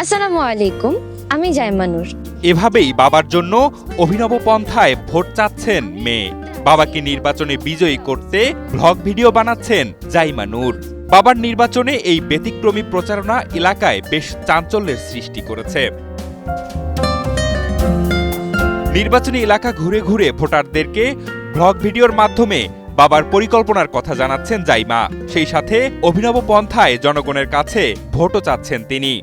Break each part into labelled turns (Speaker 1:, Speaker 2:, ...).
Speaker 1: আসসালামু আলাইকুম, আমি জাইমা নূর।
Speaker 2: এভাবেই বাবার জন্য অভিনব পন্থায় ভোট চাচ্ছেন মেয়ে। বাবাকে নির্বাচনে বিজয়ী করতে ব্লগ ভিডিও বানাচ্ছেন জাইমা নূর। বাবার নির্বাচনে এই ব্যতিক্রমী প্রচারণা এলাকায় বেশ চাঞ্চল্যের সৃষ্টি করেছে। নির্বাচনী এলাকা ঘুরে ঘুরে ভোটারদেরকে ব্লগ ভিডিওর মাধ্যমে বাবার পরিকল্পনার কথা জানাচ্ছেন জাইমা। সেই সাথে অভিনব পন্থায় জনগণের কাছে ভোটও চাচ্ছেন তিনি।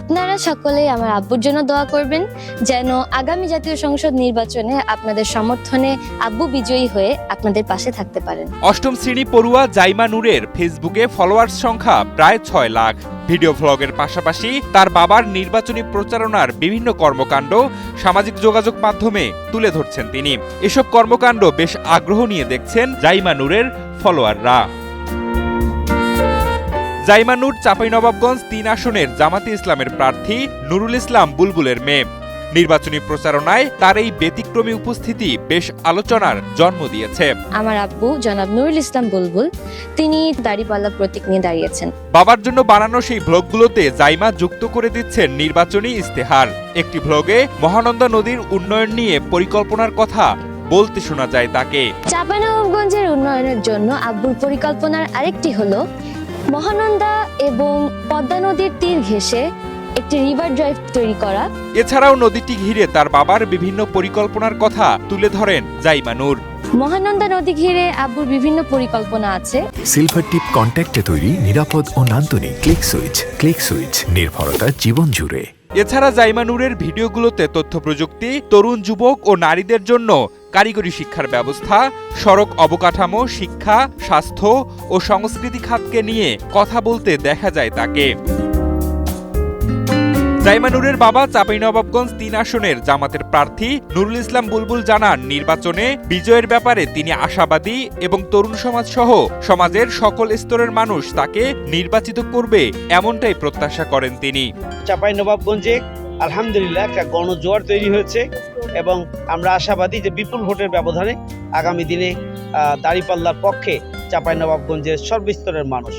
Speaker 1: আপনারা সকলেই আমার আব্বুর জন্য দোয়া করবেন, যেন আগামী জাতীয় সংসদ নির্বাচনে আপনাদের সমর্থনে আব্বু বিজয়ী হয়ে আপনাদের পাশে থাকতে পারেন।
Speaker 2: অষ্টম শ্রেণী পড়ুয়া জাইমা নূরের ফেসবুকে ফলোয়ার্স সংখ্যা প্রায় 6 লাখ। ভিডিও ভ্লগের পাশাপাশি তার বাবার নির্বাচনী প্রচারণার বিভিন্ন কর্মকাণ্ড সামাজিক যোগাযোগ মাধ্যমে তুলে ধরছেন তিনি। এসব কর্মকাণ্ড বেশ আগ্রহ নিয়ে দেখছেন জাইমা নূরের ফলোয়াররা। জাইমা নূর চাঁপাইনবাবগঞ্জ ৩ আসনের জামাতে ইসলামের প্রার্থী নুরুল ইসলাম বুলবুলের মেয়ে। নির্বাচনী প্রচারণায় তার এই ব্যতিক্রমী উপস্থিতি বেশ আলোচনার জন্ম দিয়েছে।
Speaker 1: আমার আব্বু জনাব নুরুল ইসলাম বুলবুল, তিনি দাড়িপাল্লা প্রতীক নিয়ে দাঁড়িয়েছেন।
Speaker 2: বাবার জন্য বানানো সেই ভ্লগগুলোতে জাইমা যুক্ত করে দিচ্ছেন নির্বাচনী ইস্তেহার। একটি ভ্লগে মহানন্দা নদীর উন্নয়ন নিয়ে পরিকল্পনার কথা বলতে শোনা যায় তাকে।
Speaker 1: চাঁপাইনবাবগঞ্জের উন্নয়নের জন্য আব্বুর পরিকল্পনার আরেকটি হলো মহানন্দা এবং পদ্মা নদীর তীর ঘেঁষে একটি রিভার ড্রাইভ তৈরি করা।
Speaker 2: এছাড়াও নদীটি ঘিরে তার বাবার বিভিন্ন পরিকল্পনার কথা তুলে ধরেন জাইমা নূর।
Speaker 1: মহানন্দা নদী ঘিরে আব্বুর বিভিন্ন পরিকল্পনা আছে।
Speaker 3: সিলভার টিপ কন্ট্যাক্টে তৈরি নিরাপদ ও নান্দনিক ক্লিক সুইচ নির্ভরতা জীবন জুড়ে।
Speaker 2: এছাড়া জাইমা নূরের ভিডিওগুলোতে তথ্য প্রযুক্তি, তরুণ যুবক ও নারীদের জন্য কারিগরি শিক্ষার ব্যবস্থা, সড়ক অবকাঠামো, শিক্ষা, স্বাস্থ্য ও সংস্কৃতি খাতকে নিয়ে কথা বলতে দেখা যায় তাকে। জাইমা নূরের বাবা চাঁপাইনবাবগঞ্জ ৩ আসনের জামাতের প্রার্থী নুরুল ইসলাম বুলবুল জানান, নির্বাচনে বিজয়ের ব্যাপারে তিনি আশাবাদী এবং তরুণ সমাজ সহ সমাজের সকল স্তরের মানুষ তাকে নির্বাচিত করবে এমনটাই প্রত্যাশা করেন তিনি।
Speaker 4: চাঁপাইনবাবগঞ্জে আলহামদুলিল্লাহ একটা গণজোয়ার তৈরি হয়েছে এবং আমরা আশাবাদী যে বিপুল ভোটের ব্যবধানে আগামী দিনে দাঁড়িপাল্লার পক্ষে চাঁপাইনবাবগঞ্জের সর্বস্তরের মানুষ